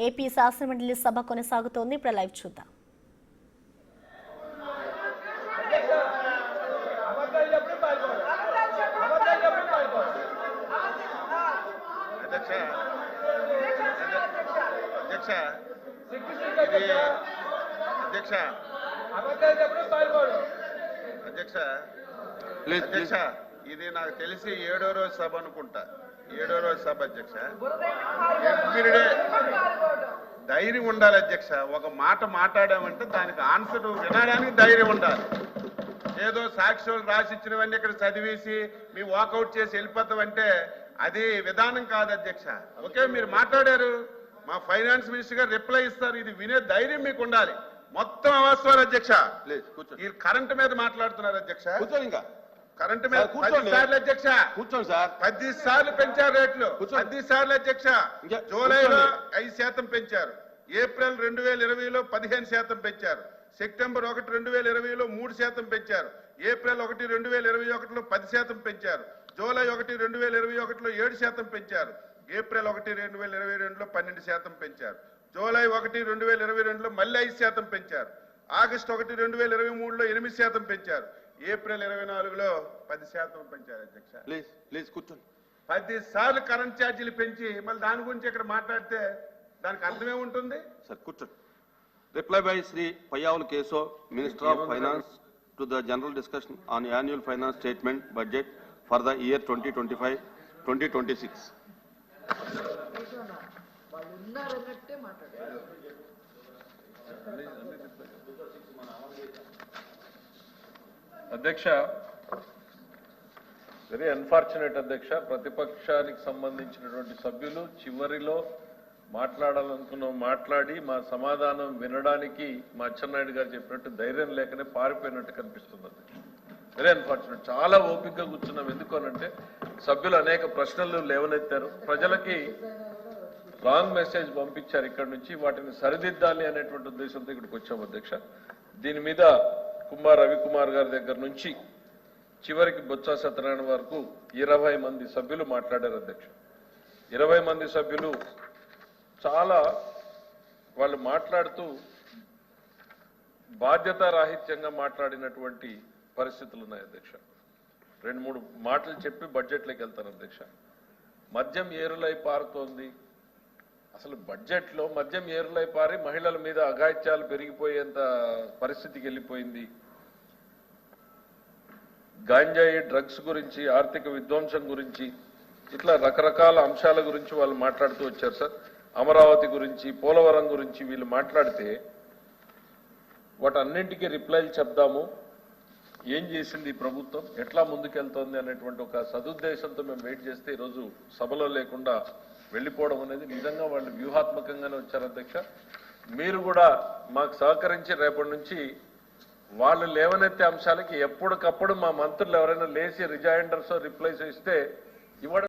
AP శాసనమండలి సభ కొనసాగుతోంది. ఇప్పుడు లైవ్ చూద్దాం. అధ్యక్ష ఇది నాకు తెలిసి 7వ రోజు సభ అనుకుంటా. 7వ రోజు సభ అధ్యక్ష. ఎవ్రీడే ధైర్యం ఉండాలి అధ్యక్ష. ఒక మాట మాట్లాడామంటే దానికి ఆన్సర్ వినడానికి ధైర్యం ఉండాలి. ఏదో సాక్షులు రాసిచ్చినవన్నీ ఇక్కడ చదివేసి మీ వాకౌట్ చేసి వెళ్ళిపోతామంటే అది విధానం కాదు అధ్యక్ష. ఓకే, మీరు మాట్లాడారు, మా ఫైనాన్స్ మినిస్టర్ గారు రిప్లై ఇస్తారు. ఇది వినే ధైర్యం మీకు ఉండాలి. మొత్తం అవాస్తవాలు అధ్యక్ష. ఈ కరెంటు మీద మాట్లాడుతున్నారు అధ్యక్ష. కూర్చోండి, ఇంకా కరెంటు మీద 10 సార్లు అధ్యక్ష. కూర్చోండి సార్. 10 సార్లు పెంచారు రేట్లు. 10 సార్లు అధ్యక్ష. జూలైలో 5% పెంచారు. ఏప్రిల్ 2020లో 15% పెంచారు. సెప్టెంబర్ 1, 2020లో 3% పెంచారు. ఏప్రిల్ 1, 2021లో 10% పెంచారు. జూలై 1, 2021లో 7% పెంచారు. ఏప్రిల్ 1, 2022లో 12% పెంచారు. జూలై 1, 2022లో మళ్ళీ 5% పెంచారు. ఆగస్టు 1, 2023లో 8% పెంచారు. ఏప్రిల్ 24లో 10% పెంచారు అధ్యక్ష. ప్లీజ్ కూర్చోండి. 10 సార్లు కరెంట్ ఛార్జీలు పెంచి మళ్ళీ దాని గురించి ఇక్కడ మాట్లాడితే దానికి అర్థమే ఉంటుంది. సార్ కూర్చోండి. Reply by Shri Payyavula Keshav, minister of finance, to the general discussion on annual finance statement budget for the year 2025-2026. అధ్యక్ష, వెరీ అన్ఫార్చునేట్ అధ్యక్ష. ప్రతిపక్షానికి సంబంధించినటువంటి సభ్యులు చివరిలో మాట్లాడి మా సమాధానం వినడానికి మా అచ్చెన్నాయుడు గారు చెప్పినట్టు ధైర్యం లేకనే పారిపోయినట్టు కనిపిస్తుంది అధ్యక్ష. Very unfortunate. చాలా ఓపికగా కూర్చున్నాం. ఎందుకనంటే సభ్యులు అనేక ప్రశ్నలు లేవనెత్తారు. ప్రజలకి రాంగ్ మెసేజ్ పంపించారు ఇక్కడ నుంచి. వాటిని సరిదిద్దాలి అనేటువంటి ఉద్దేశంతో ఇక్కడికి వచ్చాం అధ్యక్ష. దీని మీద కుమార్ రవికుమార్ గారి దగ్గర నుంచి చివరికి బొత్స సత్యనారాయణ వరకు 20 మంది సభ్యులు మాట్లాడారు అధ్యక్ష. 20 మంది సభ్యులు చాలా వాళ్ళు మాట్లాడుతూ బాధ్యతారాహిత్యంగా మాట్లాడినటువంటి పరిస్థితులు ఉన్నాయి అధ్యక్ష. 2-3 మాటలు చెప్పి బడ్జెట్లోకి వెళ్తాను అధ్యక్ష. మద్యం ఏరులై పారుతోంది. అసలు బడ్జెట్లో మద్యం ఏరులై పారి మహిళల మీద అఘాయిత్యాలు పెరిగిపోయేంత పరిస్థితికి వెళ్ళిపోయింది. గాంజాయి డ్రగ్స్ గురించి, ఆర్థిక విధ్వంసం గురించి, ఇట్లా రకరకాల అంశాల గురించి వాళ్ళు మాట్లాడుతూ వచ్చారు సార్. అమరావతి గురించి, పోలవరం గురించి వీళ్ళు మాట్లాడితే వాటన్నింటికీ రిప్లైలు చెప్దాము. ఏం చేసింది ఈ ప్రభుత్వం, ఎట్లా ముందుకెళ్తోంది అనేటువంటి ఒక సదుద్దేశంతో మేము వెయిట్ చేస్తే ఈరోజు సభలో లేకుండా వెళ్ళిపోవడం అనేది నిజంగా వాళ్ళు వ్యూహాత్మకంగానే వచ్చారు అధ్యక్ష. మీరు కూడా మాకు సహకరించి రేపటి నుంచి వాళ్ళు లేవనెత్తే అంశాలకి ఎప్పటికప్పుడు మా మంత్రులు ఎవరైనా లేచి రిజైండర్స్ రిప్లైస్ ఇస్తే ఇవ్వడం